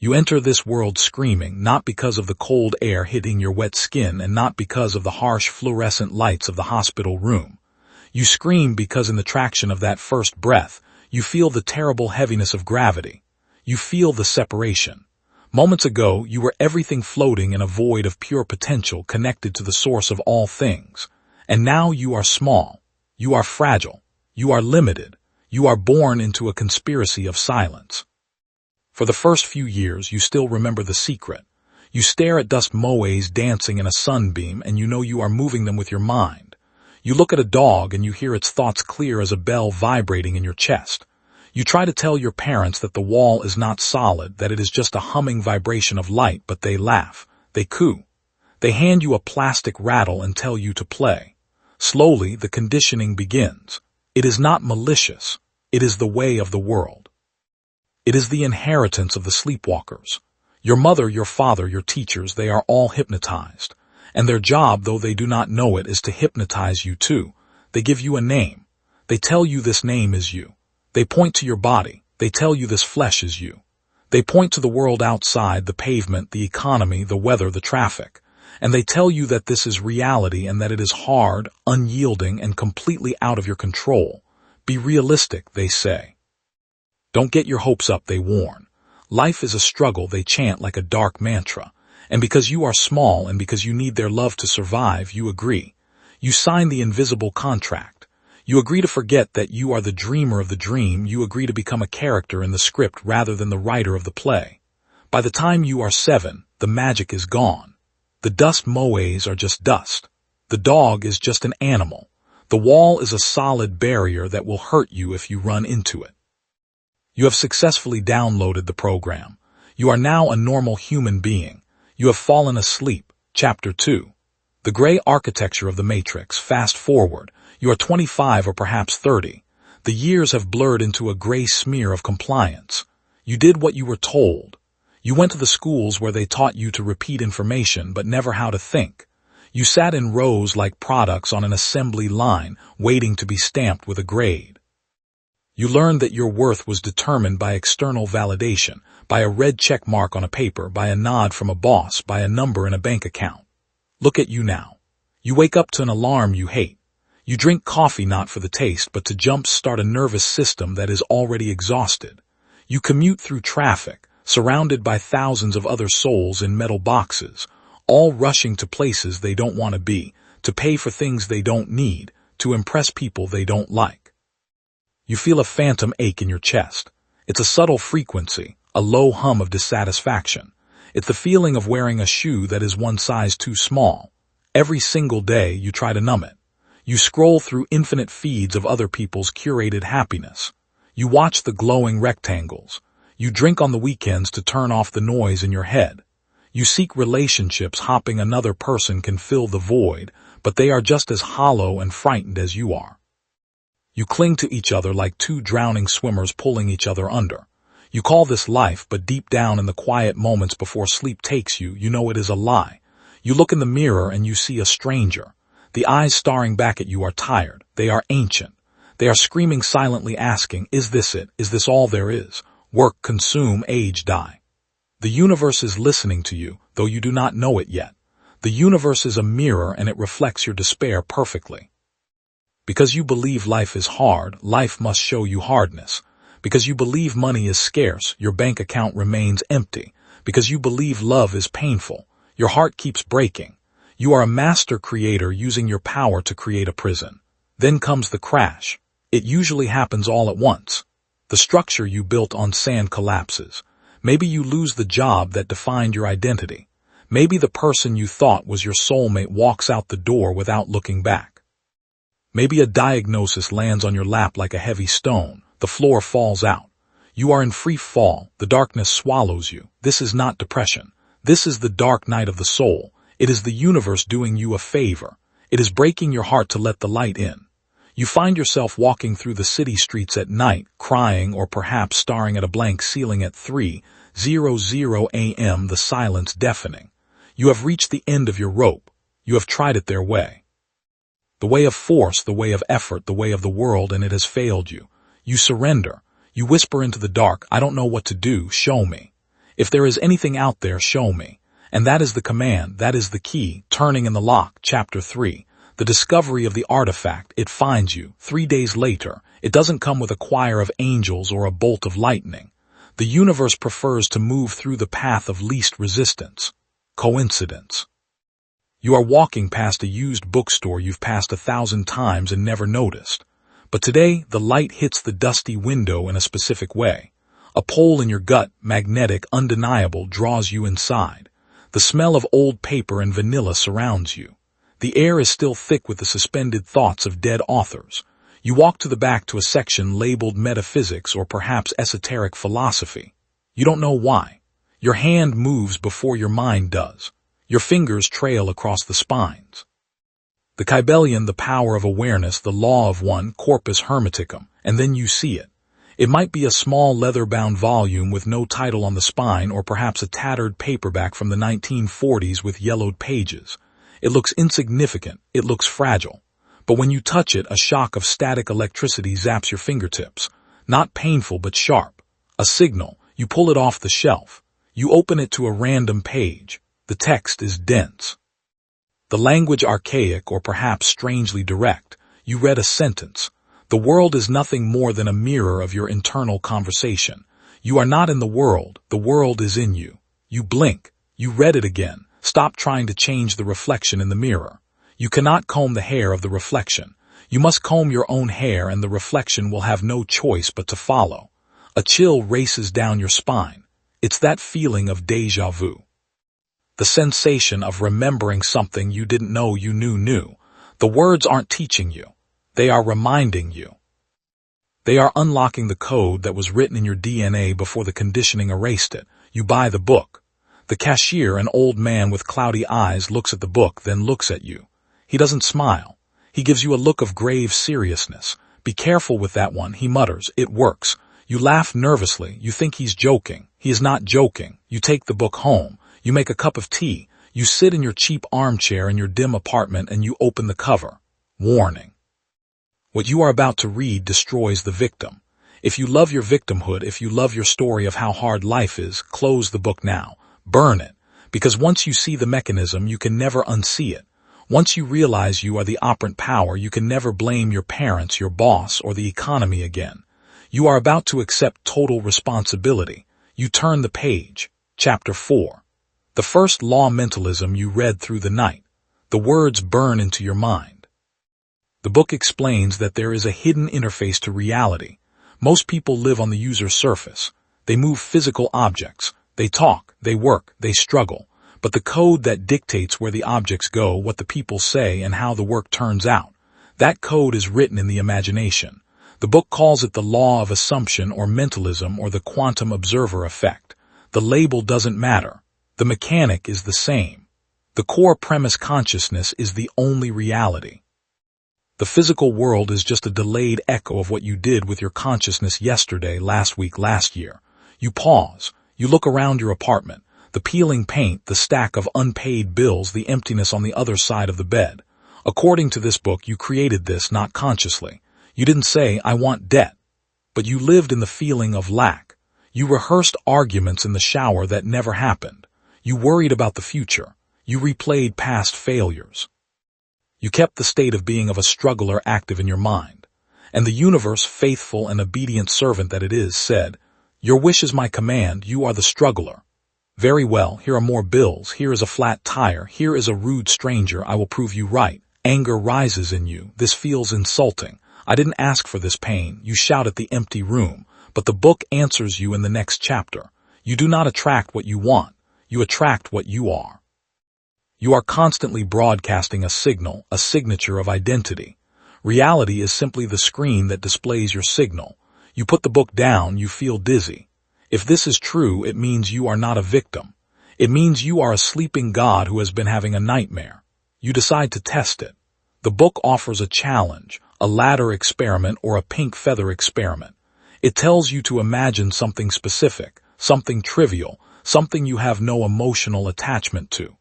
You enter this world screaming, not because of the cold air hitting your wet skin and not because of the harsh fluorescent lights of the hospital room. You scream because in the traction of that first breath, you feel the terrible heaviness of gravity. You feel the separation. Moments ago, you were everything floating in a void of pure potential connected to the source of all things. And now you are small. You are fragile. You are limited. You are born into a conspiracy of silence. For the first few years, you still remember the secret. You stare at dust moes dancing in a sunbeam and you know you are moving them with your mind. You look at a dog and you hear its thoughts clear as a bell vibrating in your chest. You try to tell your parents that the wall is not solid, that it is just a humming vibration of light, but they laugh. They coo. They hand you a plastic rattle and tell you to play. Slowly, the conditioning begins. It is not malicious. It is the way of the world. It is the inheritance of the sleepwalkers. Your mother, your father, your teachers, they are all hypnotized. And their job, though they do not know it, is to hypnotize you too. They give you a name. They tell you this name is you. They point to your body. They tell you this flesh is you. They point to the world outside, the pavement, the economy, the weather, the traffic. And they tell you that this is reality and that it is hard, unyielding, and completely out of your control. Be realistic, they say. Don't get your hopes up, they warn. Life is a struggle, they chant like a dark mantra. And because you are small and because you need their love to survive, you agree. You sign the invisible contract. You agree to forget that you are the dreamer of the dream. You agree to become a character in the script rather than the writer of the play. By the time you are 7, the magic is gone. The dust moes are just dust. The dog is just an animal. The wall is a solid barrier that will hurt you if you run into it. You have successfully downloaded the program. You are now a normal human being. You have fallen asleep. Chapter 2. The gray architecture of the Matrix. Fast forward. You are 25 or perhaps 30. The years have blurred into a gray smear of compliance. You did what you were told. You went to the schools where they taught you to repeat information but never how to think. You sat in rows like products on an assembly line, waiting to be stamped with a grade. You learned that your worth was determined by external validation, by a red check mark on a paper, by a nod from a boss, by a number in a bank account. Look at you now. You wake up to an alarm you hate. You drink coffee not for the taste, but to jump-start a nervous system that is already exhausted. You commute through traffic, surrounded by thousands of other souls in metal boxes, all rushing to places they don't want to be, to pay for things they don't need, to impress people they don't like. You feel a phantom ache in your chest. It's a subtle frequency, a low hum of dissatisfaction. It's the feeling of wearing a shoe that is one size too small. Every single day you try to numb it. You scroll through infinite feeds of other people's curated happiness. You watch the glowing rectangles. You drink on the weekends to turn off the noise in your head. You seek relationships hoping another person can fill the void, but they are just as hollow and frightened as you are. You cling to each other like two drowning swimmers pulling each other under. You call this life, but deep down in the quiet moments before sleep takes you, you know it is a lie. You look in the mirror and you see a stranger. The eyes staring back at you are tired. They are ancient. They are screaming silently asking, is this it? Is this all there is? Work, consume, age, die. The universe is listening to you, though you do not know it yet. The universe is a mirror and it reflects your despair perfectly. Because you believe life is hard, life must show you hardness. Because you believe money is scarce, your bank account remains empty. Because you believe love is painful, your heart keeps breaking. You are a master creator using your power to create a prison. Then comes the crash. It usually happens all at once. The structure you built on sand collapses. Maybe you lose the job that defined your identity. Maybe the person you thought was your soulmate walks out the door without looking back. Maybe a diagnosis lands on your lap like a heavy stone. The floor falls out. You are in free fall. The darkness swallows you. This is not depression. This is the dark night of the soul. It is the universe doing you a favor. It is breaking your heart to let the light in. You find yourself walking through the city streets at night, crying or perhaps staring at a blank ceiling at 3:00 a.m., the silence deafening. You have reached the end of your rope. You have tried it their way. The way of force, the way of effort, the way of the world, and it has failed you. You surrender. You whisper into the dark, I don't know what to do, show me. If there is anything out there, show me. And that is the command, that is the key, turning in the lock, Chapter 3. The discovery of the artifact, it finds you. 3 days later, it doesn't come with a choir of angels or a bolt of lightning. The universe prefers to move through the path of least resistance. Coincidence. You are walking past a used bookstore you've passed 1,000 times and never noticed. But today, the light hits the dusty window in a specific way. A pull in your gut, magnetic, undeniable, draws you inside. The smell of old paper and vanilla surrounds you. The air is still thick with the suspended thoughts of dead authors. You walk to the back to a section labeled metaphysics or perhaps esoteric philosophy. You don't know why. Your hand moves before your mind does. Your fingers trail across the spines. The Kybalion, the power of awareness, the law of one, corpus hermeticum, and then you see it. It might be a small leather-bound volume with no title on the spine, or perhaps a tattered paperback from the 1940s with yellowed pages. It looks insignificant, it looks fragile. But when you touch it, a shock of static electricity zaps your fingertips. Not painful but sharp. A signal. You pull it off the shelf. You open it to a random page. The text is dense. The language archaic or perhaps strangely direct. You read a sentence. The world is nothing more than a mirror of your internal conversation. You are not in the world is in you. You blink. You read it again. Stop trying to change the reflection in the mirror. You cannot comb the hair of the reflection. You must comb your own hair, and the reflection will have no choice but to follow. A chill races down your spine. It's that feeling of déjà vu. The sensation of remembering something you didn't know you knew. The words aren't teaching you. They are reminding you. They are unlocking the code that was written in your DNA before the conditioning erased it. You buy the book. The cashier, an old man with cloudy eyes, looks at the book, then looks at you. He doesn't smile. He gives you a look of grave seriousness. Be careful with that one, he mutters. It works. You laugh nervously. You think he's joking. He is not joking. You take the book home. You make a cup of tea. You sit in your cheap armchair in your dim apartment and you open the cover. Warning. What you are about to read destroys the victim. If you love your victimhood, if you love your story of how hard life is, close the book now. Burn it. Because once you see the mechanism, you can never unsee it. Once you realize you are the operant power, you can never blame your parents, your boss, or the economy again. You are about to accept total responsibility. You turn the page. Chapter 4. The first law, mentalism, you read through the night. The words burn into your mind. The book explains that there is a hidden interface to reality. Most people live on the user's surface. They move physical objects. They talk, they work, they struggle. But the code that dictates where the objects go, what the people say, and how the work turns out, that code is written in the imagination. The book calls it the law of assumption or mentalism or the quantum observer effect. The label doesn't matter. The mechanic is the same. The core premise, consciousness, is the only reality. The physical world is just a delayed echo of what you did with your consciousness yesterday, last week, last year. You pause. You look around your apartment. The peeling paint, the stack of unpaid bills, the emptiness on the other side of the bed. According to this book, you created this not consciously. You didn't say, I want debt. But you lived in the feeling of lack. You rehearsed arguments in the shower that never happened. You worried about the future. You replayed past failures. You kept the state of being of a struggler active in your mind. And the universe, faithful and obedient servant that it is, said, your wish is my command, you are the struggler. Very well, here are more bills, here is a flat tire, here is a rude stranger, I will prove you right. Anger rises in you, this feels insulting. I didn't ask for this pain, you shout at the empty room, but the book answers you in the next chapter. You do not attract what you want, you attract what you are. You are constantly broadcasting a signal, a signature of identity. Reality is simply the screen that displays your signal. You put the book down, you feel dizzy. If this is true, it means you are not a victim. It means you are a sleeping god who has been having a nightmare. You decide to test it. The book offers a challenge, a ladder experiment or a pink feather experiment. It tells you to imagine something specific, something trivial, something you have no emotional attachment to.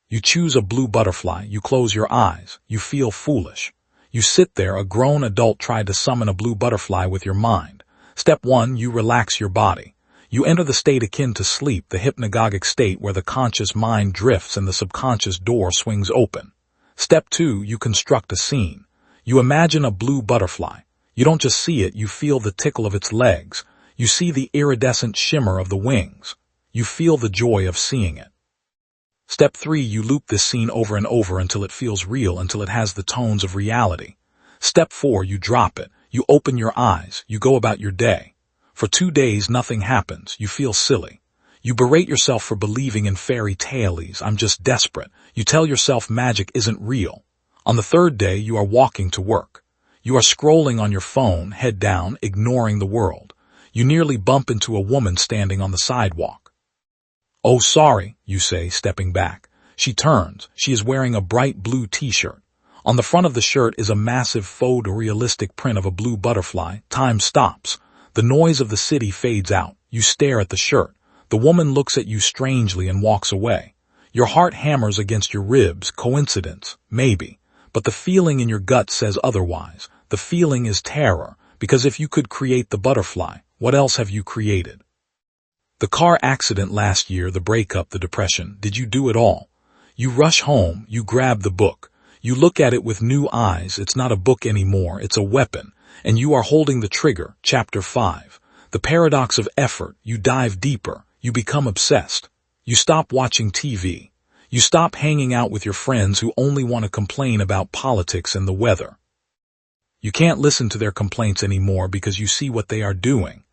You choose a blue butterfly, you close your eyes, you feel foolish. You sit there, a grown adult tried to summon a blue butterfly with your mind. Step 1, you relax your body. You enter the state akin to sleep, the hypnagogic state where the conscious mind drifts and the subconscious door swings open. Step 2, you construct a scene. You imagine a blue butterfly. You don't just see it, you feel the tickle of its legs. You see the iridescent shimmer of the wings. You feel the joy of seeing it. Step 3, you loop this scene over and over until it feels real, until it has the tones of reality. Step 4, you drop it. You open your eyes. You go about your day. For 2 days, nothing happens. You feel silly. You berate yourself for believing in fairy tales. I'm just desperate. You tell yourself magic isn't real. On the 3rd day, you are walking to work. You are scrolling on your phone, head down, ignoring the world. You nearly bump into a woman standing on the sidewalk. "Oh, sorry," you say, stepping back. She turns. She is wearing a bright blue t-shirt. On the front of the shirt is a massive photorealistic print of a blue butterfly. Time stops. The noise of the city fades out. You stare at the shirt. The woman looks at you strangely and walks away. Your heart hammers against your ribs. Coincidence? Maybe. But the feeling in your gut says otherwise. The feeling is terror, because if you could create the butterfly, what else have you created? The car accident last year, the breakup, the depression, did you do it all? You rush home, you grab the book. You look at it with new eyes. It's not a book anymore, it's a weapon. And you are holding the trigger. Chapter 5. The paradox of effort. You dive deeper. You become obsessed. You stop watching TV. You stop hanging out with your friends who only want to complain about politics and the weather. You can't listen to their complaints anymore because you see what they are doing.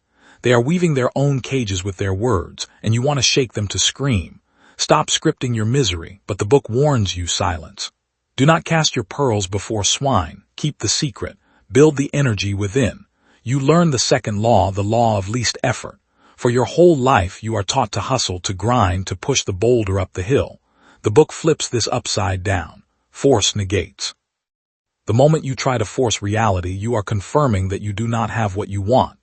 They are weaving their own cages with their words, and you want to shake them to scream. Stop scripting your misery, but the book warns you: silence. Do not cast your pearls before swine. Keep the secret. Build the energy within. You learn the second law, the law of least effort. For your whole life you are taught to hustle, to grind, to push the boulder up the hill. The book flips this upside down. Force negates. The moment you try to force reality, you are confirming that you do not have what you want.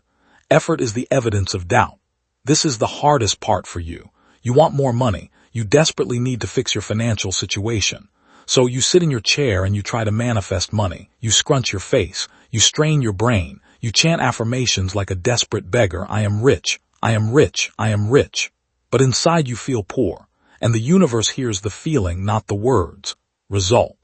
Effort is the evidence of doubt. This is the hardest part for you. You want more money. You desperately need to fix your financial situation. So you sit in your chair and you try to manifest money. You scrunch your face. You strain your brain. You chant affirmations like a desperate beggar. I am rich. I am rich. I am rich. But inside you feel poor. And the universe hears the feeling, not the words. Result.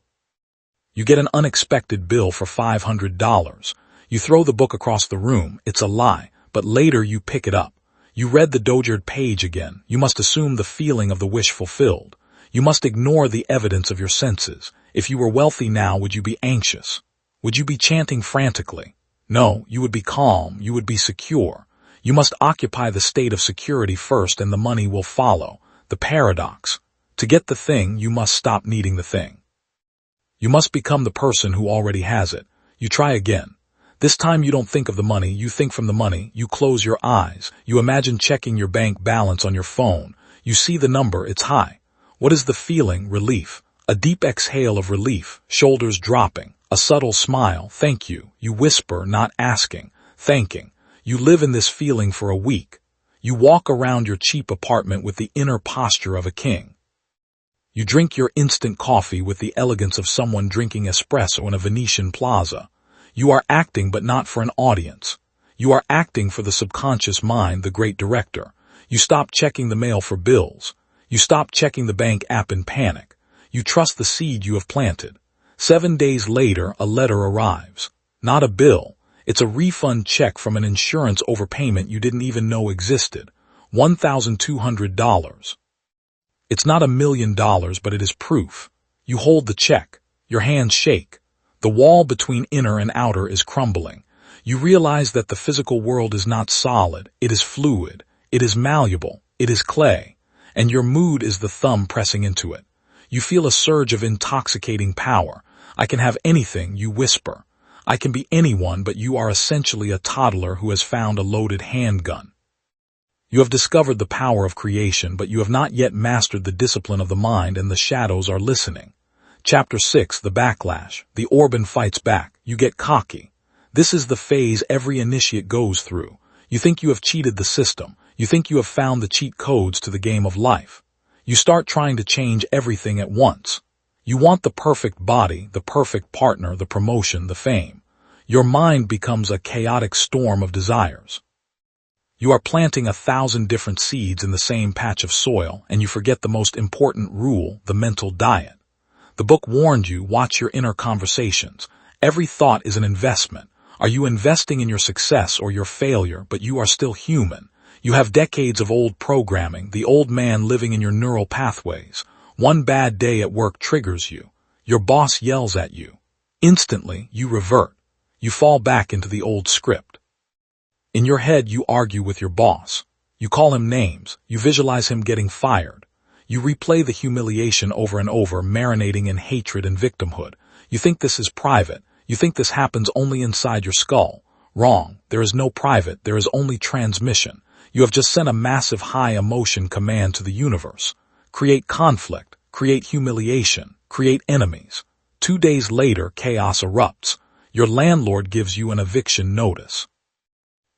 You get an unexpected bill for $500. You throw the book across the room. It's a lie. But later you pick it up. You read the dogered page again. You must assume the feeling of the wish fulfilled. You must ignore the evidence of your senses. If you were wealthy now, would you be anxious? Would you be chanting frantically? No, you would be calm. You would be secure. You must occupy the state of security first, and the money will follow. The paradox. To get the thing, you must stop needing the thing. You must become the person who already has it. You try again. This time you don't think of the money, you think from the money. You close your eyes. You imagine checking your bank balance on your phone. You see the number, it's high. What is the feeling? Relief. A deep exhale of relief, shoulders dropping, a subtle smile. Thank you. You whisper, not asking, thanking. You live in this feeling for a week. You walk around your cheap apartment with the inner posture of a king. You drink your instant coffee with the elegance of someone drinking espresso in a Venetian plaza. You are acting, but not for an audience. You are acting for the subconscious mind, the great director. You stop checking the mail for bills. You stop checking the bank app in panic. You trust the seed you have planted. 7 days later, a letter arrives. Not a bill. It's a refund check from an insurance overpayment you didn't even know existed. $1,200. It's not $1 million, but it is proof. You hold the check. Your hands shake. The wall between inner and outer is crumbling. You realize that the physical world is not solid. It is fluid. It is malleable. It is clay. And your mood is the thumb pressing into it. You feel a surge of intoxicating power. I can have anything, you whisper. I can be anyone, but you are essentially a toddler who has found a loaded handgun. You have discovered the power of creation, but you have not yet mastered the discipline of the mind, and the shadows are listening. Chapter 6, the backlash. The Orban fights back. You get cocky. This is the phase every initiate goes through. You think you have cheated the system. You think you have found the cheat codes to the game of life. You start trying to change everything at once. You want the perfect body, the perfect partner, the promotion, the fame. Your mind becomes a chaotic storm of desires. You are planting 1,000 different seeds in the same patch of soil, and you forget the most important rule, the mental diet. The book warned you, watch your inner conversations. Every thought is an investment. Are you investing in your success or your failure, but you are still human? You have decades of old programming, the old man living in your neural pathways. One bad day at work triggers you. Your boss yells at you. Instantly, you revert. You fall back into the old script. In your head, you argue with your boss. You call him names. You visualize him getting fired. You replay the humiliation over and over, marinating in hatred and victimhood. You think this is private. You think this happens only inside your skull. Wrong. There is no private. There is only transmission. You have just sent a massive high-emotion command to the universe. Create conflict. Create humiliation. Create enemies. 2 days later, chaos erupts. Your landlord gives you an eviction notice.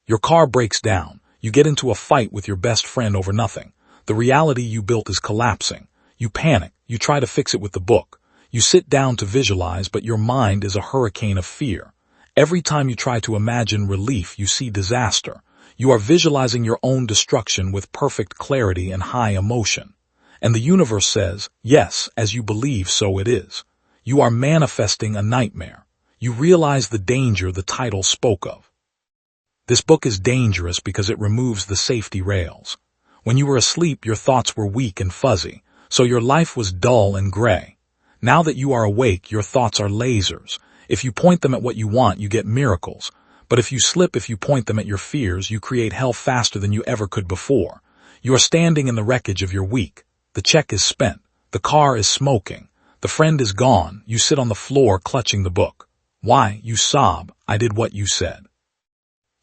Your car breaks down. You get into a fight with your best friend over nothing. The reality you built is collapsing. You panic. You try to fix it with the book. You sit down to visualize, but your mind is a hurricane of fear. Every time you try to imagine relief, you see disaster. You are visualizing your own destruction with perfect clarity and high emotion. And the universe says, yes, as you believe, so it is. You are manifesting a nightmare. You realize the danger the title spoke of. This book is dangerous because it removes the safety rails. When you were asleep, your thoughts were weak and fuzzy, so your life was dull and gray. Now that you are awake, your thoughts are lasers. If you point them at what you want, you get miracles. But if you point them at your fears, you create hell faster than you ever could before. You are standing in the wreckage of your week. The check is spent. The car is smoking. The friend is gone. You sit on the floor clutching the book. Why? You sob. I did what you said.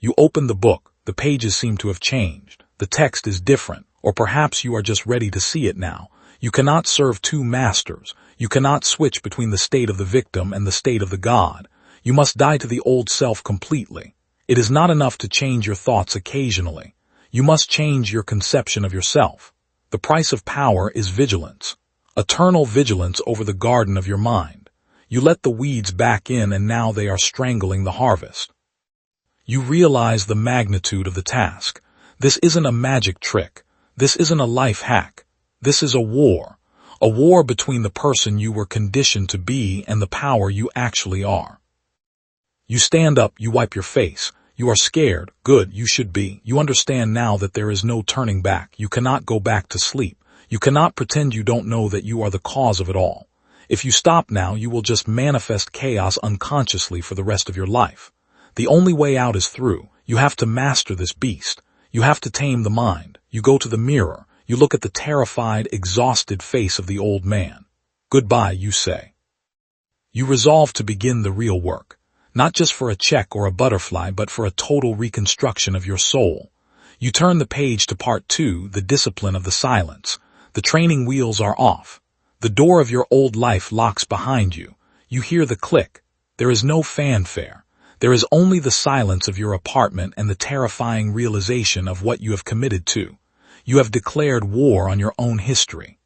You open the book. The pages seem to have changed. The text is different, or perhaps you are just ready to see it now. You cannot serve two masters. You cannot switch between the state of the victim and the state of the god. You must die to the old self completely. It is not enough to change your thoughts occasionally. You must change your conception of yourself. The price of power is vigilance. Eternal vigilance over the garden of your mind. You let the weeds back in, and now they are strangling the harvest. You realize the magnitude of the task. This isn't a magic trick. This isn't a life hack. This is a war between the person you were conditioned to be and the power you actually are. You stand up, you wipe your face. You are scared. Good, you should be. You understand now that there is no turning back. You cannot go back to sleep. You cannot pretend you don't know that you are the cause of it all. If you stop now, you will just manifest chaos unconsciously for the rest of your life. The only way out is through. You have to master this beast. You have to tame the mind. You go to the mirror. You look at the terrified, exhausted face of the old man. Goodbye, you say. You resolve to begin the real work. Not just for a check or a butterfly, but for a total reconstruction of your soul. You turn the page to part 2, the discipline of the silence. The training wheels are off. The door of your old life locks behind you. You hear the click. There is no fanfare. There is only the silence of your apartment and the terrifying realization of what you have committed to. You have declared war on your own history.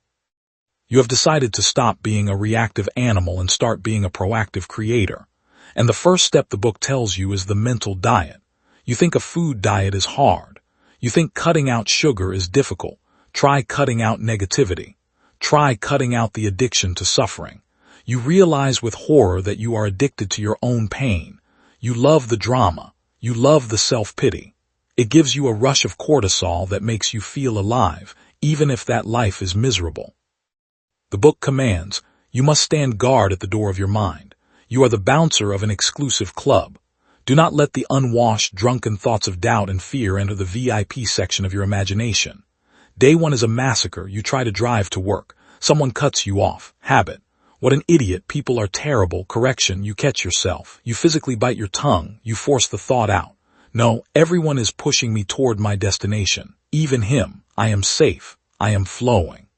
You have decided to stop being a reactive animal and start being a proactive creator. And the first step the book tells you is the mental diet. You think a food diet is hard. You think cutting out sugar is difficult. Try cutting out negativity. Try cutting out the addiction to suffering. You realize with horror that you are addicted to your own pain. You love the drama. You love the self-pity. It gives you a rush of cortisol that makes you feel alive, even if that life is miserable. The book commands, you must stand guard at the door of your mind. You are the bouncer of an exclusive club. Do not let the unwashed, drunken thoughts of doubt and fear enter the VIP section of your imagination. Day 1 is a massacre. You try to drive to work. Someone cuts you off. Habit. What an idiot. People are terrible. Correction. You catch yourself. You physically bite your tongue. You force the thought out. No, everyone is pushing me toward my destination. Even him. I am safe. I am flowing.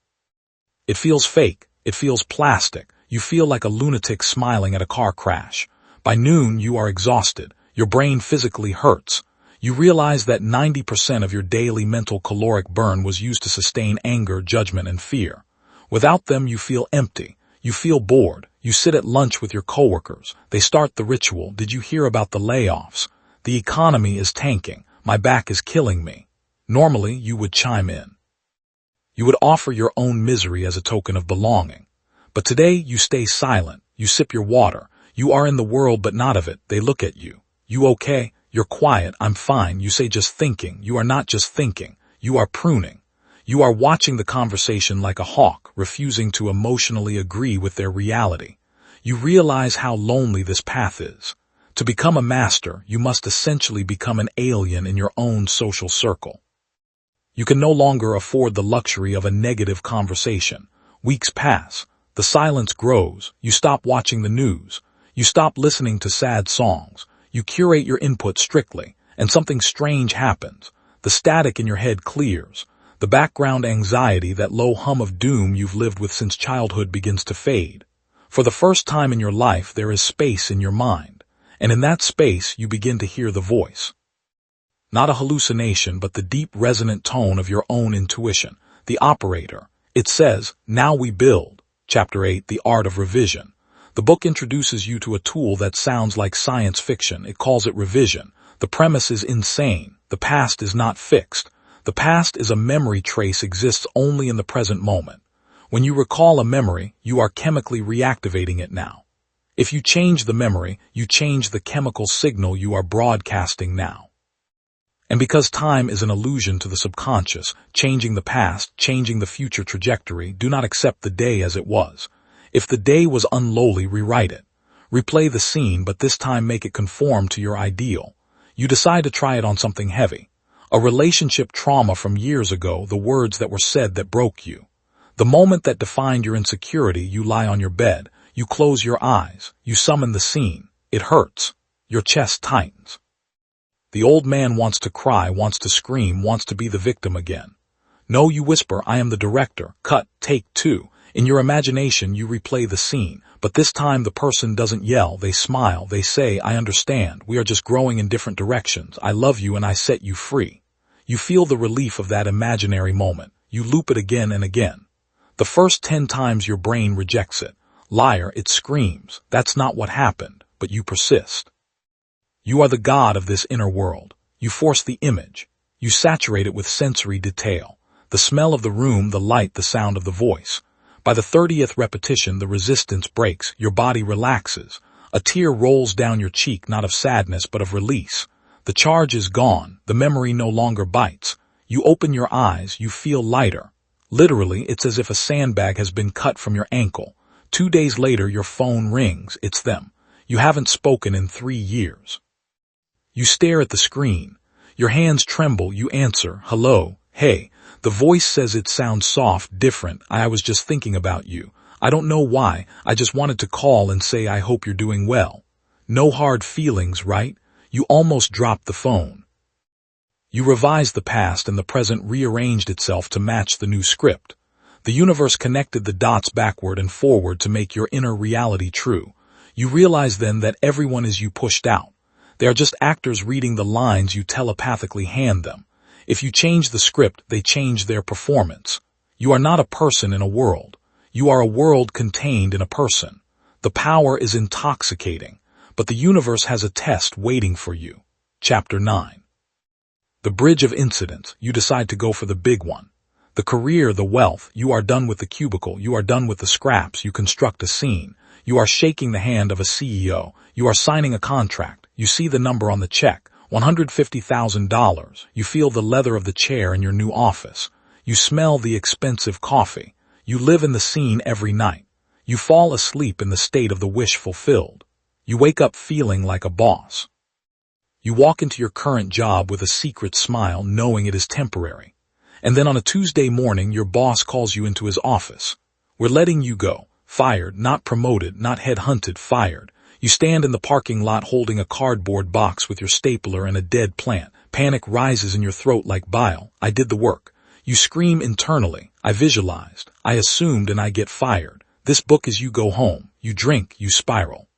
It feels fake. It feels plastic. You feel like a lunatic smiling at a car crash. By noon, you are exhausted. Your brain physically hurts. You realize that 90% of your daily mental caloric burn was used to sustain anger, judgment, and fear. Without them, you feel empty. You feel bored. You sit at lunch with your coworkers. They start the ritual. Did you hear about the layoffs? The economy is tanking. My back is killing me. Normally, you would chime in. You would offer your own misery as a token of belonging. But today, you stay silent. You sip your water. You are in the world but not of it. They look at you. You okay? You're quiet. I'm fine. You say just thinking. You are not just thinking. You are pruning. You are watching the conversation like a hawk, refusing to emotionally agree with their reality. You realize how lonely this path is. To become a master, you must essentially become an alien in your own social circle. You can no longer afford the luxury of a negative conversation. Weeks pass. The silence grows. You stop watching the news. You stop listening to sad songs. You curate your input strictly, and something strange happens. The static in your head clears. The background anxiety, that low hum of doom you've lived with since childhood, begins to fade. For the first time in your life, there is space in your mind, and in that space you begin to hear the voice. Not a hallucination, but the deep resonant tone of your own intuition, the operator. It says, "Now we build." Chapter 8, The Art of Revision. The book introduces you to a tool that sounds like science fiction. It calls it revision. The premise is insane. The past is not fixed. The past is a memory trace, exists only in the present moment. When you recall a memory, you are chemically reactivating it now. If you change the memory, you change the chemical signal you are broadcasting now. And because time is an illusion to the subconscious, changing the past, changing the future trajectory, do not accept the day as it was. If the day was unlowly, rewrite it. Replay the scene, but this time make it conform to your ideal. You decide to try it on something heavy. A relationship trauma from years ago, the words that were said that broke you. The moment that defined your insecurity. You lie on your bed. You close your eyes. You summon the scene. It hurts. Your chest tightens. The old man wants to cry, wants to scream, wants to be the victim again. No, you whisper, "I am the director." Cut, take two. In your imagination, you replay the scene, but this time the person doesn't yell. They smile. They say, "I understand. We are just growing in different directions. I love you and I set you free." You feel the relief of that imaginary moment. You loop it again and again. The first 10 times your brain rejects it. Liar, it screams. That's not what happened, but you persist. You are the god of this inner world. You force the image. You saturate it with sensory detail. The smell of the room, the light, the sound of the voice. By the 30th repetition, the resistance breaks. Your body relaxes. A tear rolls down your cheek, not of sadness, but of release. The charge is gone. The memory no longer bites. You open your eyes. You feel lighter. Literally, it's as if a sandbag has been cut from your ankle. 2 days later, your phone rings. It's them. You haven't spoken in 3 years. You stare at the screen. Your hands tremble. You answer, "Hello, hey." The voice says, it sounds soft, different. "I was just thinking about you. I don't know why. I just wanted to call and say I hope you're doing well." No hard feelings, right? You almost dropped the phone. You revised the past and the present rearranged itself to match the new script. The universe connected the dots backward and forward to make your inner reality true. You realize then that everyone is you pushed out. They are just actors reading the lines you telepathically hand them. If you change the script, they change their performance. You are not a person in a world. You are a world contained in a person. The power is intoxicating, but the universe has a test waiting for you. Chapter 9. The bridge of incidents. You decide to go for the big one. The career, the wealth. You are done with the cubicle. You are done with the scraps. You construct a scene. You are shaking the hand of a CEO. You are signing a contract. You see the number on the check. $150,000. You feel the leather of the chair in your new office. You smell the expensive coffee. You live in the scene every night. You fall asleep in the state of the wish fulfilled. You wake up feeling like a boss. You walk into your current job with a secret smile, knowing it is temporary. And then on a Tuesday morning, your boss calls you into his office. "We're letting you go." Fired, not promoted, not headhunted, fired. You stand in the parking lot holding a cardboard box with your stapler and a dead plant. Panic rises in your throat like bile. "I did the work." You scream internally. "I visualized. I assumed, and I get fired." This book is you go home. You drink, you spiral.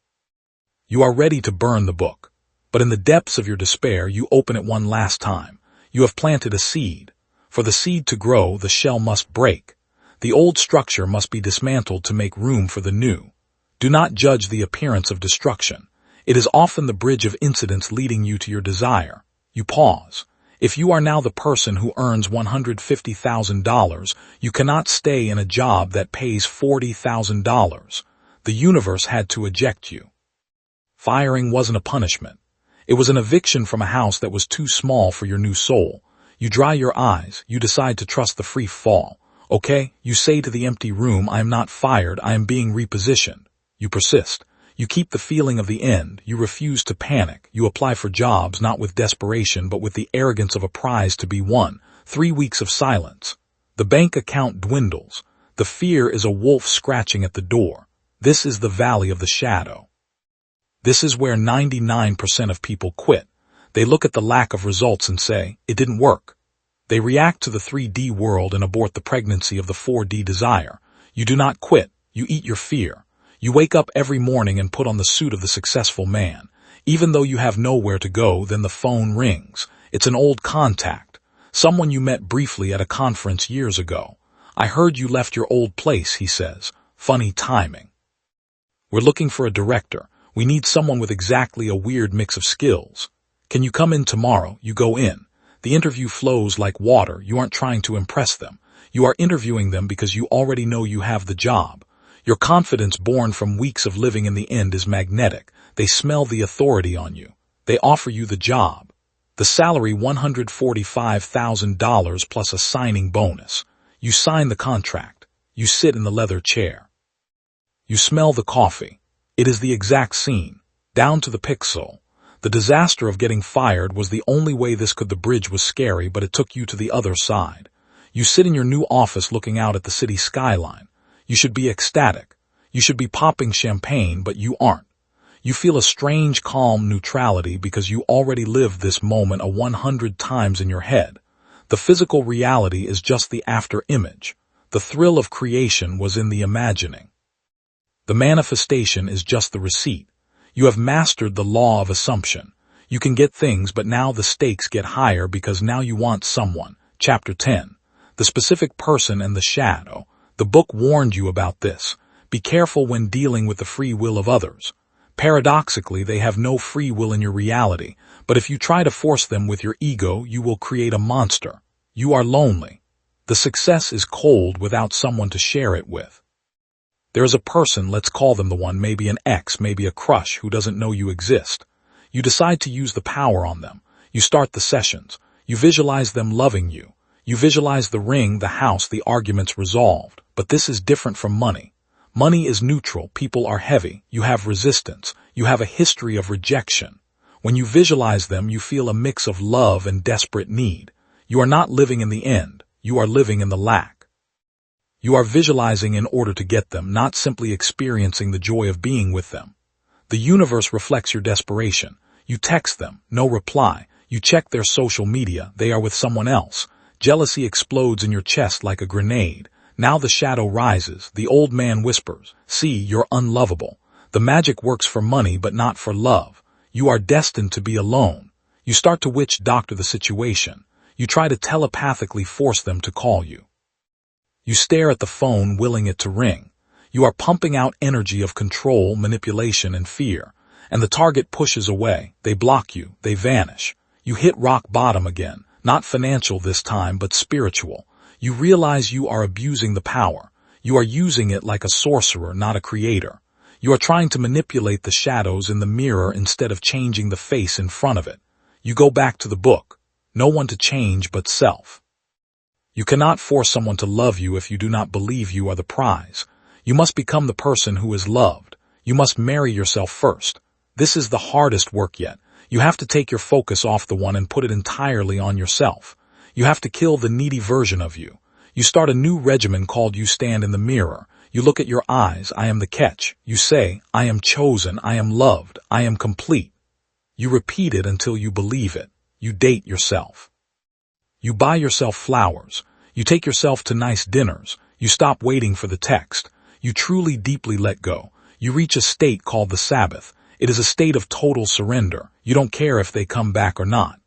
You are ready to burn the book. But in the depths of your despair, you open it one last time. You have planted a seed. For the seed to grow, the shell must break. The old structure must be dismantled to make room for the new. Do not judge the appearance of destruction. It is often the bridge of incidents leading you to your desire. You pause. If you are now the person who earns $150,000, you cannot stay in a job that pays $40,000. The universe had to eject you. Firing wasn't a punishment. It was an eviction from a house that was too small for your new soul. You dry your eyes, you decide to trust the free fall. Okay, you say to the empty room, I am not fired, I am being repositioned. You persist. You keep the feeling of the end, you refuse to panic, you apply for jobs not with desperation but with the arrogance of a prize to be won. 3 weeks of silence. The bank account dwindles. The fear is a wolf scratching at the door. This is the valley of the shadow. This is where 99% of people quit. They look at the lack of results and say, it didn't work. They react to the 3D world and abort the pregnancy of the 4D desire. You do not quit, you eat your fear. You wake up every morning and put on the suit of the successful man. Even though you have nowhere to go, then the phone rings. It's an old contact. Someone you met briefly at a conference years ago. I heard you left your old place, he says. Funny timing. We're looking for a director. We need someone with exactly a weird mix of skills. Can you come in tomorrow? You go in. The interview flows like water. You aren't trying to impress them. You are interviewing them because you already know you have the job. Your confidence born from weeks of living in the end is magnetic. They smell the authority on you. They offer you the job. The salary $145,000 plus a signing bonus. You sign the contract. You sit in the leather chair. You smell the coffee. It is the exact scene, down to the pixel. The disaster of getting fired was the only way this could. The bridge was scary, but it took you to the other side. You sit in your new office looking out at the city skyline. You should be ecstatic. You should be popping champagne, but you aren't. You feel a strange, calm neutrality because you already lived this moment 100 times in your head. The physical reality is just the after image. The thrill of creation was in the imagining. The manifestation is just the receipt. You have mastered the law of assumption. You can get things, but now the stakes get higher because now you want someone. Chapter 10. The specific person and the shadow. The book warned you about this. Be careful when dealing with the free will of others. Paradoxically, they have no free will in your reality, but if you try to force them with your ego, you will create a monster. You are lonely. The success is cold without someone to share it with. There is a person, let's call them the one, maybe an ex, maybe a crush, who doesn't know you exist. You decide to use the power on them. You start the sessions. You visualize them loving you. You visualize the ring, the house, the arguments resolved. But this is different from money. Money is neutral. People are heavy. You have resistance. You have a history of rejection. When you visualize them, you feel a mix of love and desperate need. You are not living in the end. You are living in the lack. You are visualizing in order to get them, not simply experiencing the joy of being with them. The universe reflects your desperation. You text them, no reply. You check their social media. They are with someone else. Jealousy explodes in your chest like a grenade. Now the shadow rises. The old man whispers, see, you're unlovable. The magic works for money, but not for love. You are destined to be alone. You start to witch doctor the situation. You try to telepathically force them to call you. You stare at the phone, willing it to ring. You are pumping out energy of control, manipulation, and fear. And the target pushes away. They block you. They vanish. You hit rock bottom again. Not financial this time, but spiritual. You realize you are abusing the power. You are using it like a sorcerer, not a creator. You are trying to manipulate the shadows in the mirror instead of changing the face in front of it. You go back to the book. No one to change but self. You cannot force someone to love you if you do not believe you are the prize. You must become the person who is loved. You must marry yourself first. This is the hardest work yet. You have to take your focus off the one and put it entirely on yourself. You have to kill the needy version of you. You start a new regimen called You Stand in the Mirror. You look at your eyes. I am the catch. You say, I am chosen. I am loved. I am complete. You repeat it until you believe it. You date yourself. You buy yourself flowers. You take yourself to nice dinners. You stop waiting for the text. You truly deeply let go. You reach a state called the Sabbath. It is a state of total surrender. You don't care if they come back or not.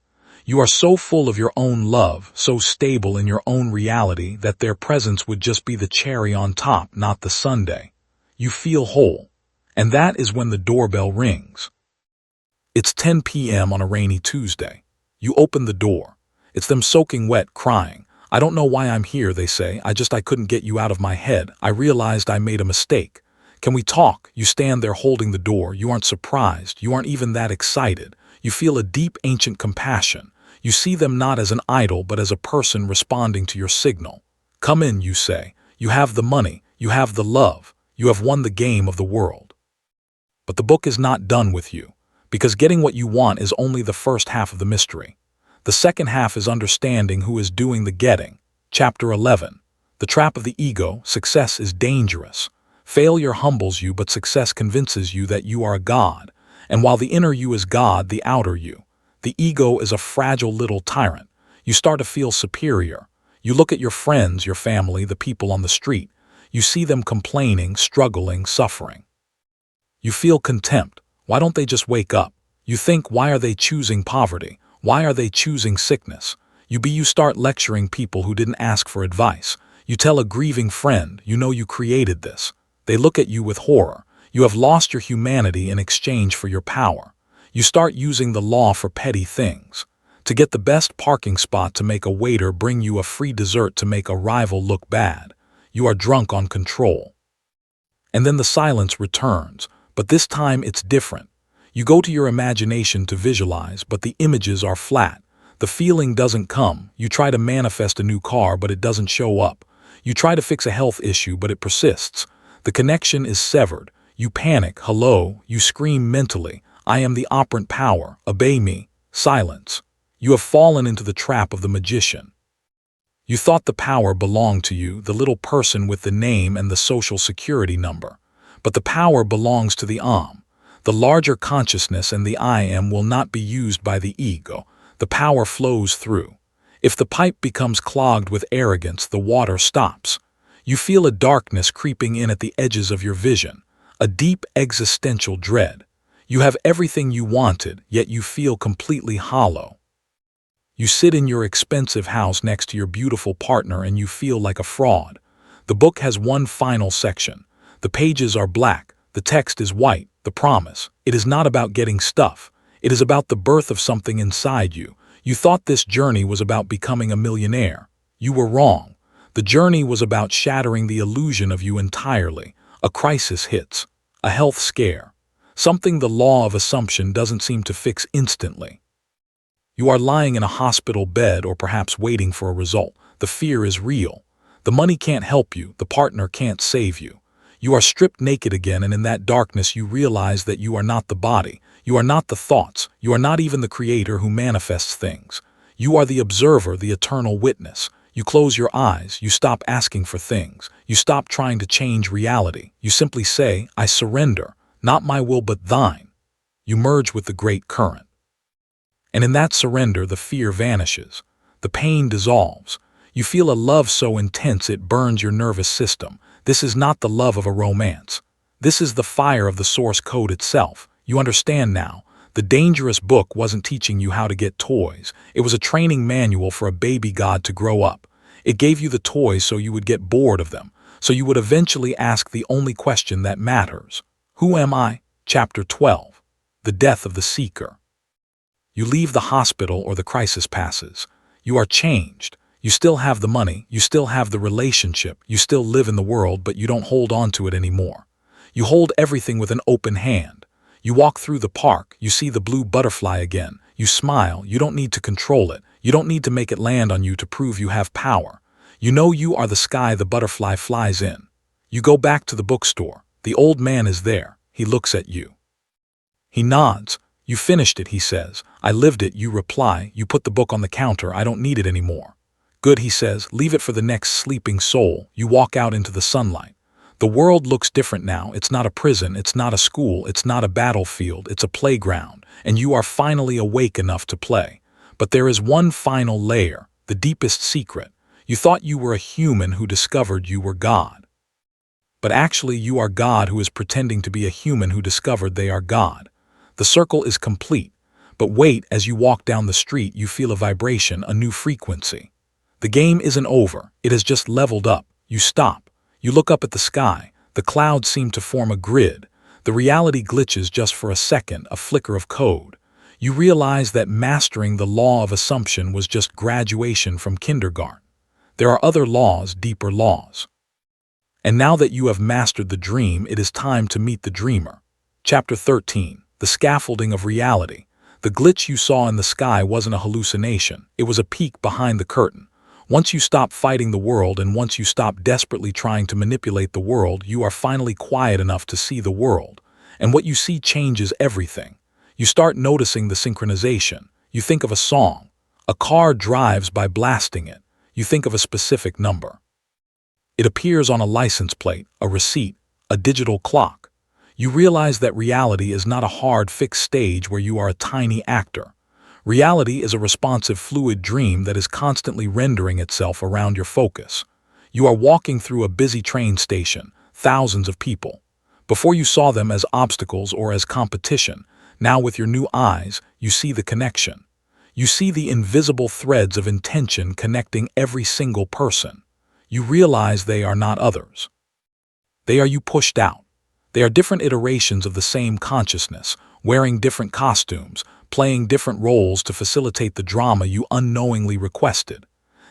You are so full of your own love, so stable in your own reality that their presence would just be the cherry on top, not the sundae. You feel whole. And that is when the doorbell rings. It's 10 p.m. on a rainy Tuesday. You open the door. It's them soaking wet, crying. I don't know why I'm here, they say. I couldn't get you out of my head. I realized I made a mistake. Can we talk? You stand there holding the door. You aren't surprised. You aren't even that excited. You feel a deep ancient compassion. You see them not as an idol, but as a person responding to your signal. Come in, you say. You have the money. You have the love. You have won the game of the world. But the book is not done with you, because getting what you want is only the first half of the mystery. The second half is understanding who is doing the getting. Chapter 11. The trap of the ego. Success is dangerous. Failure humbles you, but success convinces you that you are a god. And while the inner you is God, the outer you, the ego is a fragile little tyrant. You start to feel superior. You look at your friends, your family, the people on the street. You see them complaining, struggling, suffering. You feel contempt. Why don't they just wake up? You think, why are they choosing poverty? Why are they choosing sickness? You start lecturing people who didn't ask for advice. You tell a grieving friend, you know you created this. They look at you with horror. You have lost your humanity in exchange for your power. You start using the law for petty things. To get the best parking spot, to make a waiter bring you a free dessert, to make a rival look bad. You are drunk on control. And then the silence returns, but this time it's different. You go to your imagination to visualize, but the images are flat. The feeling doesn't come. You try to manifest a new car, but it doesn't show up. You try to fix a health issue, but it persists. The connection is severed. You panic, hello, you scream mentally, I am the operant power, obey me, silence. You have fallen into the trap of the magician. You thought the power belonged to you, the little person with the name and the social security number. But the power belongs to the the larger consciousness, and the I am will not be used by the ego. The power flows through. If the pipe becomes clogged with arrogance, the water stops. You feel a darkness creeping in at the edges of your vision, a deep existential dread. You have everything you wanted, yet you feel completely hollow. You sit in your expensive house next to your beautiful partner and you feel like a fraud. The book has one final section. The pages are black, the text is white, the promise. It is not about getting stuff. It is about the birth of something inside you. You thought this journey was about becoming a millionaire. You were wrong. The journey was about shattering the illusion of you entirely. A crisis hits, a health scare, something the law of assumption doesn't seem to fix instantly. You are lying in a hospital bed, or perhaps waiting for a result. The fear is real. The money can't help you. The partner can't save you. You are stripped naked again, and in that darkness you realize that you are not the body. You are not the thoughts. You are not even the creator who manifests things. You are the observer, the eternal witness. You close your eyes. You stop asking for things. You stop trying to change reality. You simply say, I surrender, not my will but thine. You merge with the great current. And in that surrender, the fear vanishes. The pain dissolves. You feel a love so intense it burns your nervous system. This is not the love of a romance. This is the fire of the source code itself. You understand now. The dangerous book wasn't teaching you how to get toys. It was a training manual for a baby god to grow up. It gave you the toys so you would get bored of them, so you would eventually ask the only question that matters. Who am I? Chapter 12. The Death of the Seeker. You leave the hospital, or the crisis passes. You are changed. You still have the money, you still have the relationship, you still live in the world, but you don't hold on to it anymore. You hold everything with an open hand. You walk through the park, you see the blue butterfly again. You smile, you don't need to control it. You don't need to make it land on you to prove you have power. You know you are the sky the butterfly flies in. You go back to the bookstore. The old man is there. He looks at you. He nods. You finished it, he says. I lived it, you reply. You put the book on the counter. I don't need it anymore. Good, he says. Leave it for the next sleeping soul. You walk out into the sunlight. The world looks different now. It's not a prison. It's not a school. It's not a battlefield. It's a playground. And you are finally awake enough to play. But there is one final layer, the deepest secret. You thought you were a human who discovered you were God. But actually you are God who is pretending to be a human who discovered they are God. The circle is complete. But wait, as you walk down the street, you feel a vibration, a new frequency. The game isn't over. It has just leveled up. You stop. You look up at the sky. The clouds seem to form a grid. The reality glitches just for a second, a flicker of code. You realize that mastering the law of assumption was just graduation from kindergarten. There are other laws, deeper laws. And now that you have mastered the dream, it is time to meet the dreamer. Chapter 13. The Scaffolding of Reality. The glitch you saw in the sky wasn't a hallucination. It was a peek behind the curtain. Once you stop fighting the world and once you stop desperately trying to manipulate the world, you are finally quiet enough to see the world. And what you see changes everything. You start noticing the synchronization. You think of a song. A car drives by blasting it. You think of a specific number. It appears on a license plate, a receipt, a digital clock. You realize that reality is not a hard, fixed stage where you are a tiny actor. Reality is a responsive, fluid dream that is constantly rendering itself around your focus. You are walking through a busy train station, thousands of people. Before you saw them as obstacles or as competition, now with your new eyes, you see the connection. You see the invisible threads of intention connecting every single person. You realize they are not others. They are you pushed out. They are different iterations of the same consciousness, wearing different costumes, playing different roles to facilitate the drama you unknowingly requested.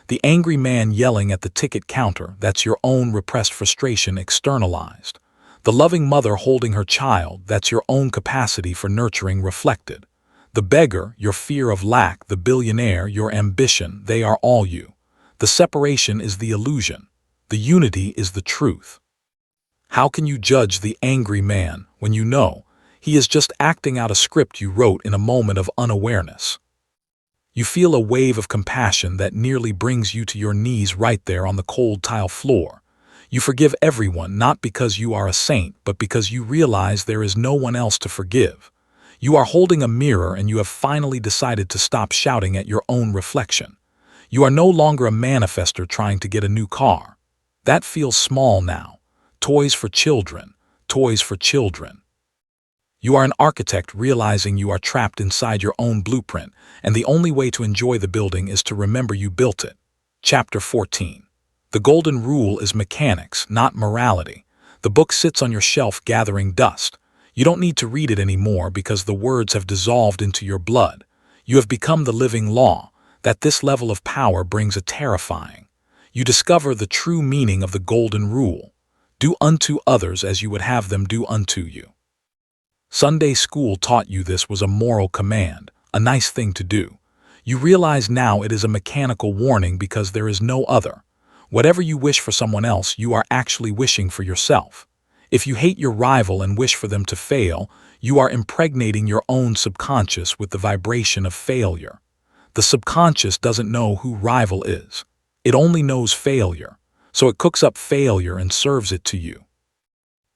The angry man yelling at the ticket counter, that's your own repressed frustration externalized. The loving mother holding her child, that's your own capacity for nurturing reflected. The beggar, your fear of lack, the billionaire, your ambition, they are all you. The separation is the illusion. The unity is the truth. How can you judge the angry man when you know he is just acting out a script you wrote in a moment of unawareness? You feel a wave of compassion that nearly brings you to your knees right there on the cold tile floor. You forgive everyone not because you are a saint, but because you realize there is no one else to forgive. You are holding a mirror and you have finally decided to stop shouting at your own reflection. You are no longer a manifester trying to get a new car. That feels small now. Toys for children. Toys for children. You are an architect realizing you are trapped inside your own blueprint, and the only way to enjoy the building is to remember you built it. Chapter 14. The golden rule is mechanics, not morality. The book sits on your shelf gathering dust. You don't need to read it anymore because the words have dissolved into your blood. You have become the living law. That this level of power brings a terrifying. You discover the true meaning of the golden rule. Do unto others as you would have them do unto you. Sunday school taught you this was a moral command, a nice thing to do. You realize now it is a mechanical warning because there is no other. Whatever you wish for someone else, you are actually wishing for yourself. If you hate your rival and wish for them to fail, you are impregnating your own subconscious with the vibration of failure. The subconscious doesn't know who rival is. It only knows failure, so it cooks up failure and serves it to you.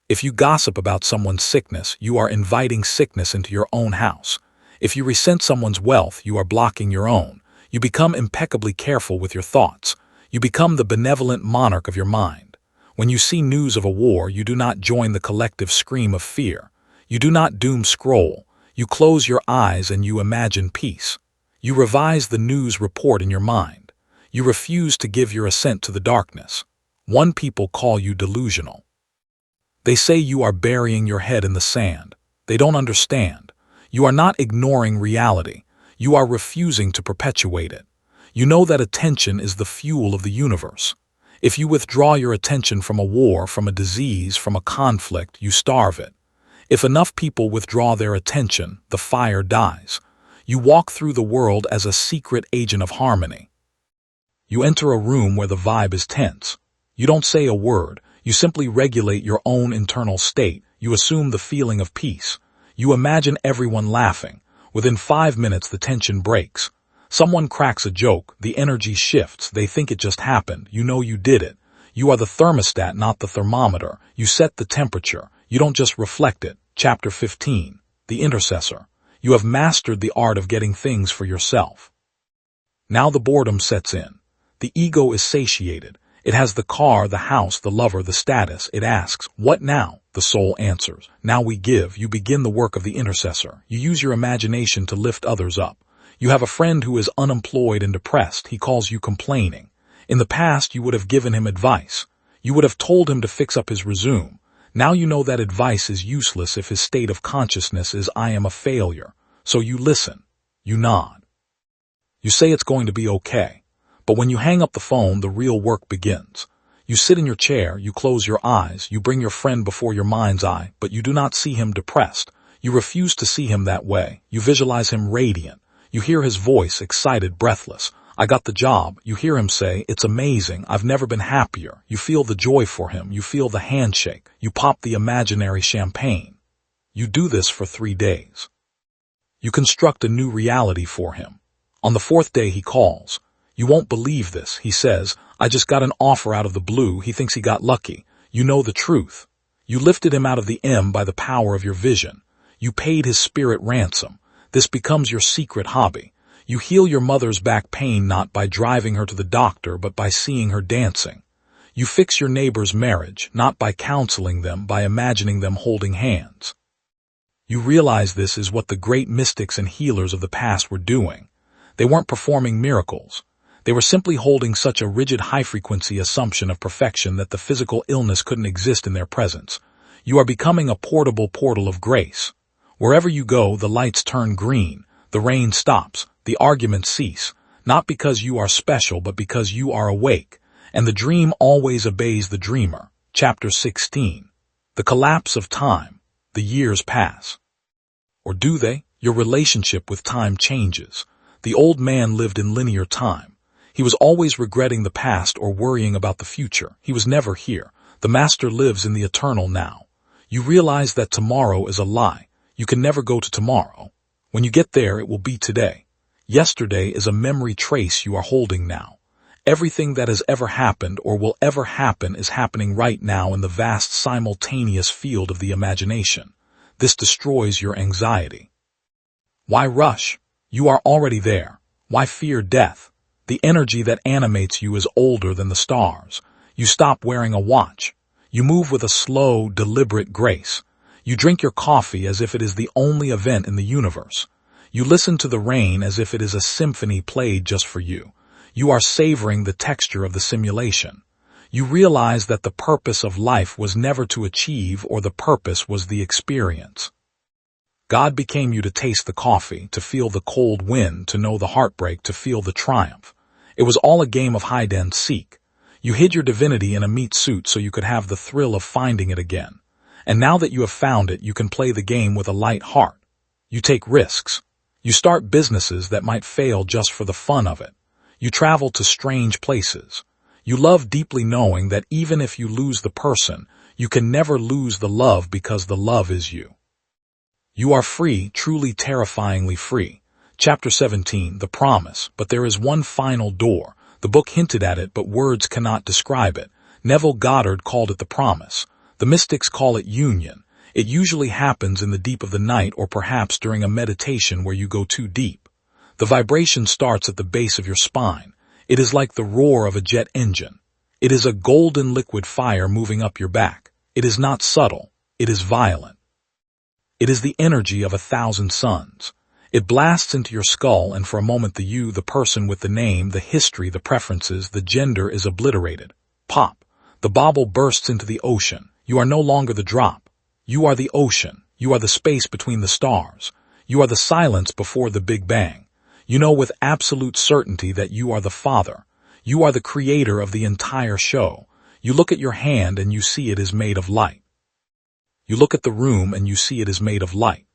If you gossip about someone's sickness, you are inviting sickness into your own house. If you resent someone's wealth, you are blocking your own. You become impeccably careful with your thoughts. You become the benevolent monarch of your mind. When you see news of a war, you do not join the collective scream of fear. You do not doom scroll. You close your eyes and you imagine peace. You revise the news report in your mind. You refuse to give your assent to the darkness. One people call you delusional. They say you are burying your head in the sand. They don't understand. You are not ignoring reality. You are refusing to perpetuate it. You know that attention is the fuel of the universe. If you withdraw your attention from a war, from a disease, from a conflict, you starve it. If enough people withdraw their attention, the fire dies. You walk through the world as a secret agent of harmony. You enter a room where the vibe is tense. You don't say a word. You simply regulate your own internal state. You assume the feeling of peace. You imagine everyone laughing. Within 5 minutes, the tension breaks. Someone cracks a joke. The energy shifts. They think it just happened. You know you did it. You are the thermostat, not the thermometer. You set the temperature. You don't just reflect it. Chapter 15. The Intercessor. You have mastered the art of getting things for yourself. Now the boredom sets in. The ego is satiated. It has the car, the house, the lover, the status. It asks, what now? The soul answers, now we give. You begin the work of the intercessor. You use your imagination to lift others up. You have a friend who is unemployed and depressed. He calls you complaining. In the past, you would have given him advice. You would have told him to fix up his resume. Now you know that advice is useless if his state of consciousness is I am a failure. So you listen. You nod. You say it's going to be okay. But when you hang up the phone, the real work begins. You sit in your chair, you close your eyes, you bring your friend before your mind's eye, but you do not see him depressed. You refuse to see him that way. You visualize him radiant. You hear his voice, excited, breathless. I got the job. You hear him say, it's amazing. I've never been happier. You feel the joy for him. You feel the handshake. You pop the imaginary champagne. You do this for 3 days. You construct a new reality for him. On the 4th day he calls. You won't believe this. He says, I just got an offer out of the blue. He thinks he got lucky. You know the truth. You lifted him out of the M by the power of your vision. You paid his spirit ransom. This becomes your secret hobby. You heal your mother's back pain not by driving her to the doctor, but by seeing her dancing. You fix your neighbor's marriage, not by counseling them, by imagining them holding hands. You realize this is what the great mystics and healers of the past were doing. They weren't performing miracles. They were simply holding such a rigid high-frequency assumption of perfection that the physical illness couldn't exist in their presence. You are becoming a portable portal of grace. Wherever you go, the lights turn green, the rain stops, the arguments cease, not because you are special, but because you are awake, and the dream always obeys the dreamer. Chapter 16. The collapse of time. The years pass. Or do they? Your relationship with time changes. The old man lived in linear time. He was always regretting the past or worrying about the future. He was never here. The master lives in the eternal now. You realize that tomorrow is a lie. You can never go to tomorrow. When you get there, it will be today. Yesterday is a memory trace you are holding now. Everything that has ever happened or will ever happen is happening right now in the vast simultaneous field of the imagination. This destroys your anxiety. Why rush? You are already there. Why fear death? The energy that animates you is older than the stars. You stop wearing a watch. You move with a slow, deliberate grace. You drink your coffee as if it is the only event in the universe. You listen to the rain as if it is a symphony played just for you. You are savoring the texture of the simulation. You realize that the purpose of life was never to achieve, or the purpose was the experience. God became you to taste the coffee, to feel the cold wind, to know the heartbreak, to feel the triumph. It was all a game of hide and seek. You hid your divinity in a meat suit so you could have the thrill of finding it again. And now that you have found it, you can play the game with a light heart. You take risks. You start businesses that might fail just for the fun of it. You travel to strange places. You love deeply, knowing that even if you lose the person, you can never lose the love, because the love is you. You are free, truly terrifyingly free. Chapter 17, The Promise. But there is one final door. The book hinted at it, but words cannot describe it. Neville Goddard called it the promise. The mystics call it union. It usually happens in the deep of the night, or perhaps during a meditation where you go too deep. The vibration starts at the base of your spine. It is like the roar of a jet engine. It is a golden liquid fire moving up your back. It is not subtle. It is violent. It is the energy of 1,000 suns. It blasts into your skull, and for a moment the you, the person with the name, the history, the preferences, the gender is obliterated. Pop. The bauble bursts into the ocean. You are no longer the drop. You are the ocean. You are the space between the stars. You are the silence before the Big Bang. You know with absolute certainty that you are the Father. You are the creator of the entire show. You look at your hand and you see it is made of light. You look at the room and you see it is made of light.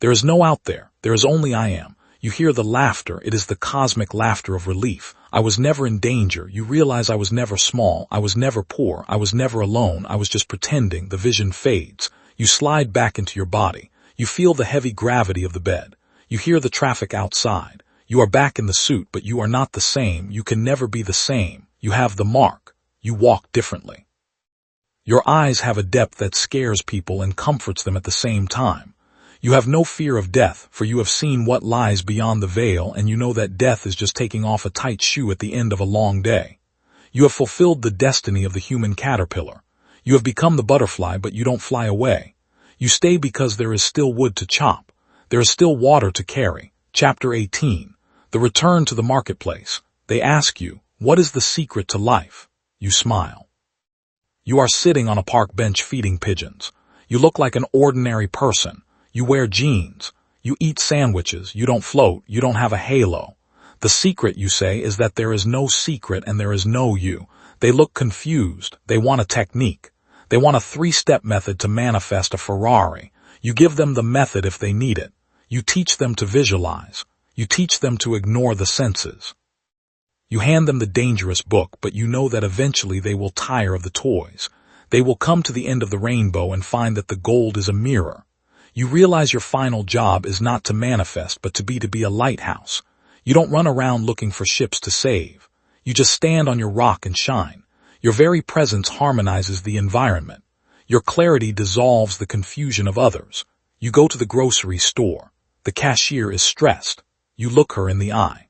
There is no out there. There is only I am. You hear the laughter. It is the cosmic laughter of relief. I was never in danger. You realize I was never small. I was never poor. I was never alone. I was just pretending. The vision fades. You slide back into your body. You feel the heavy gravity of the bed. You hear the traffic outside. You are back in the suit, but you are not the same. You can never be the same. You have the mark. You walk differently. Your eyes have a depth that scares people and comforts them at the same time. You have no fear of death, for you have seen what lies beyond the veil, and you know that death is just taking off a tight shoe at the end of a long day. You have fulfilled the destiny of the human caterpillar. You have become the butterfly, but you don't fly away. You stay because there is still wood to chop. There is still water to carry. Chapter 18. The return to the marketplace. They ask you, what is the secret to life? You smile. You are sitting on a park bench feeding pigeons. You look like an ordinary person. You wear jeans. You eat sandwiches, you don't float, you don't have a halo. The secret, you say, is that there is no secret and there is no you. They look confused. They want a technique. They want a 3-step method to manifest a Ferrari. You give them the method if they need it. You teach them to visualize. You teach them to ignore the senses. You hand them the dangerous book, but you know that eventually they will tire of the toys. They will come to the end of the rainbow and find that the gold is a mirror. You realize your final job is not to manifest, but to be a lighthouse. You don't run around looking for ships to save. You just stand on your rock and shine. Your very presence harmonizes the environment. Your clarity dissolves the confusion of others. You go to the grocery store. The cashier is stressed. You look her in the eye.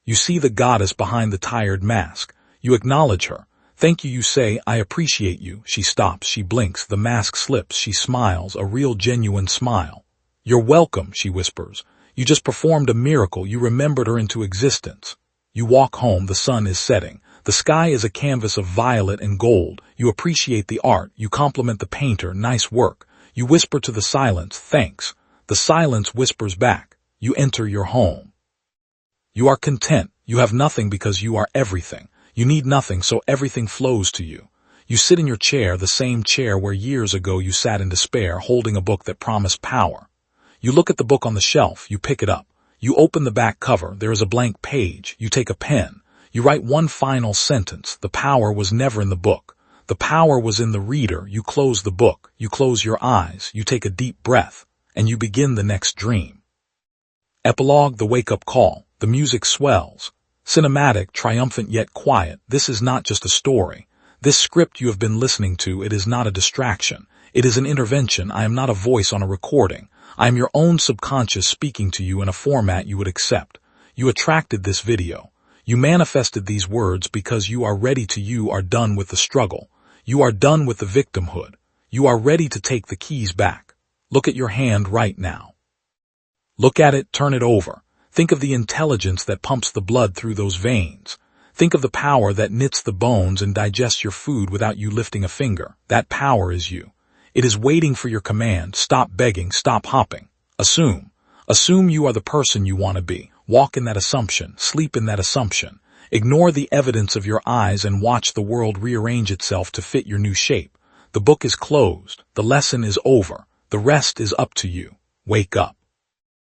You see the goddess behind the tired mask. You acknowledge her. Thank you, you say. I appreciate you. She stops. She blinks. The mask slips. She smiles, a real genuine smile. You're welcome, she whispers. You just performed a miracle. You remembered her into existence. You walk home. The sun is setting. The sky is a canvas of violet and gold. You appreciate the art. You compliment the painter. Nice work. You whisper to the silence, thanks. The silence whispers back. You enter your home. You are content. You have nothing because you are everything. You need nothing, so everything flows to you. You sit in your chair, the same chair where years ago you sat in despair, holding a book that promised power. You look at the book on the shelf. You pick it up. You open the back cover. There is a blank page. You take a pen. You write one final sentence. The power was never in the book. The power was in the reader. You close the book. You close your eyes. You take a deep breath. And you begin the next dream. Epilogue, the wake-up call. The music swells. Cinematic, triumphant yet quiet. This is not just a story. This script you have been listening to, it is not a distraction. It is an intervention. I am not a voice on a recording. I am your own subconscious speaking to you in a format you would accept. You attracted this video. You manifested these words because you are ready to. You are done with the struggle. You are done with the victimhood. You are ready to take the keys back. Look at your hand right now. Look at it, turn it over. Think of the intelligence that pumps the blood through those veins. Think of the power that knits the bones and digests your food without you lifting a finger. That power is you. It is waiting for your command. Stop begging, stop hopping. Assume. Assume you are the person you want to be. Walk in that assumption. Sleep in that assumption. Ignore the evidence of your eyes and watch the world rearrange itself to fit your new shape. The book is closed. The lesson is over. The rest is up to you. Wake up.